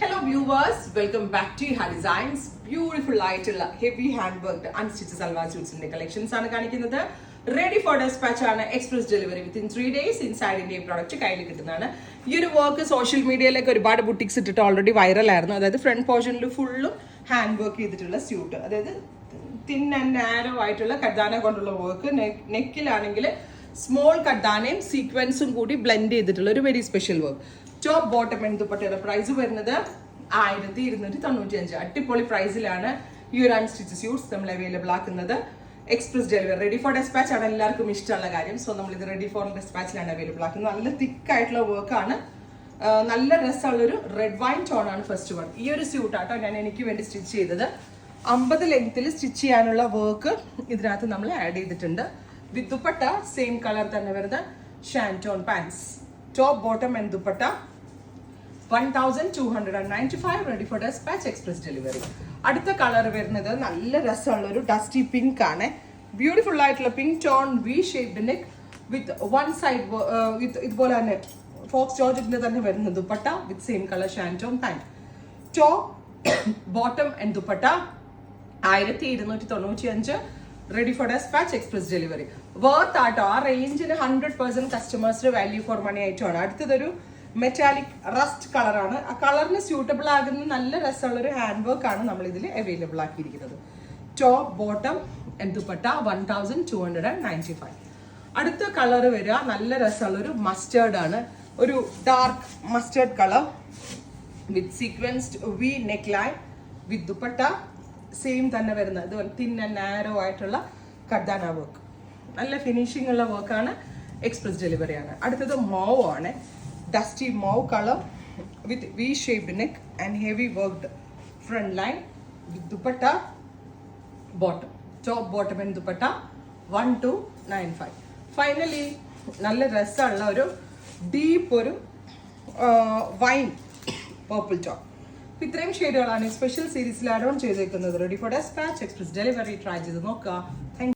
Hello viewers, welcome back to Iha Designs. Beautiful ആയിട്ടുള്ള heavy hand worked unstitched salwar suits ന്റെ collections ആണ് കാണിക്കുന്നത്. Ready for dispatch ആണ്, express delivery within 3 days inside India product കയ്യിൽ കിട്ടുന്നതാണ്. ഈ ഒരു വർക്ക് സോഷ്യൽ മീഡിയയിലൊക്കെ ഒരുപാട് ബുട്ടിക്സ് ഇട്ടിട്ട് ഓൾറെഡി വൈറൽ ആയിരുന്നു. അതായത് ഫ്രണ്ട് പോർഷനിൽ ഫുള്ളും ഹാൻഡ് വർക്ക് ചെയ്തിട്ടുള്ള സ്യൂട്ട്, അതായത് തിൻ ആൻഡ് നാരോ ആയിട്ടുള്ള കഡാന കൊണ്ടുള്ള വർക്ക്. നെക്കിലാണെങ്കിൽ സ്മോൾ കഡാനയും സീക്വൻസും കൂടി ബ്ലെൻഡ് ചെയ്തിട്ടുള്ള ഒരു very special work. Top bottom എന്ത് പട്ടിയുടെ പ്രൈസ് വരുന്നത് 1295. അടിപൊളി പ്രൈസിലാണ് ഈ ഒരു അൺസ്റ്റിച്ച് സ്യൂട്ട്സ് നമ്മൾ അവൈലബിൾ ആക്കുന്നത്. Express delivery, ready for dispatch ആണ് എല്ലാവർക്കും ഇഷ്ടമുള്ള കാര്യം. സോ നമ്മൾ ഇത് റെഡി ഫോർ ഡെസ്പാച്ചിലാണ് അവൈലബിൾ ആക്കുന്നത്. നല്ല തിക്കായിട്ടുള്ള വർക്കാണ്, നല്ല രസമുള്ളൊരു റെഡ് വൈൻ ടോൺ ആണ് ഫസ്റ്റ് വൺ. ഈ ഒരു സ്യൂട്ട് ആട്ടോ ഞാൻ എനിക്ക് വേണ്ടി സ്റ്റിച്ച് ചെയ്തത്. 50 ലെങ്ത്തിൽ സ്റ്റിച്ച് ചെയ്യാനുള്ള വർക്ക് ഇതിനകത്ത് നമ്മൾ ആഡ് ചെയ്തിട്ടുണ്ട്. വിത്ത് ദുപ്പട്ട സെയിം കളർ തന്നെ വരുന്ന shantoon pants. Top bottom and dupatta 1295. Ready for dispatch, express delivery. അടുത്ത കളർ വരുന്നത് നല്ല രസമുള്ള ഒരു ഡസ്റ്റി പിങ്ക് ആണ്. ബ്യൂട്ടിഫുൾ ആയിട്ടുള്ള pink tone V shaped neck with one side with ഇതുപോലെ തന്നെ ഫോക്സ് ജോർജറ്റിന്റെ തന്നെ വരുന്ന dupatta with same colour shantoon pant. Top bottom and dupatta 1295. Ready for dispatch, express delivery. Worth ആട്ടോ, ആ റേഞ്ചിന് 100% കസ്റ്റമേഴ്സിന് വാല്യൂ ഫോർ മണി ആയിട്ടാണ്. അടുത്തതൊരു മെറ്റാലിക് റസ്റ്റ് കളറാണ്. ആ കളറിന് സ്യൂട്ടബിൾ ആകുന്ന നല്ല രസമുള്ളൊരു ഹാൻഡ് വർക്ക് ആണ് നമ്മൾ ഇതിൽ അവൈലബിൾ ആക്കിയിരിക്കുന്നത്. Top bottom and dupatta 1295. അടുത്ത കളർ വരിക നല്ല രസമുള്ളൊരു മസ്റ്റേർഡ് ആണ്. ഒരു dark mustard colour with sequenced V neck line with dupatta same തന്നെ വരുന്നത്. ഇതുപോലെ തിൻ ആൻഡ് നാരോ ആയിട്ടുള്ള കഡാന വർക്ക്, നല്ല ഫിനിഷിംഗ് ഉള്ള വർക്കാണ്. എക്സ്പ്രസ് ഡെലിവറി ആണ്. അടുത്തത് മൗവ് ആണ്, dusty mauve colour with V shaped neck and heavy worked front line with dupatta bottom. Top bottom and dupatta 1295. Finally നല്ല രസമുള്ള ഒരു ഡീപ്പ് ഒരു വൈൻ പർപ്പിൾ ടോപ്പ്. ഇത്രയും ഷെയ്ഡുകളാണ് സ്പെഷ്യൽ സീരീസിൽ ആഡ് ഓൺ ചെയ്തേക്കുന്നത്. Ready for dispatch, express delivery. Try ചെയ്ത് നോക്കുക.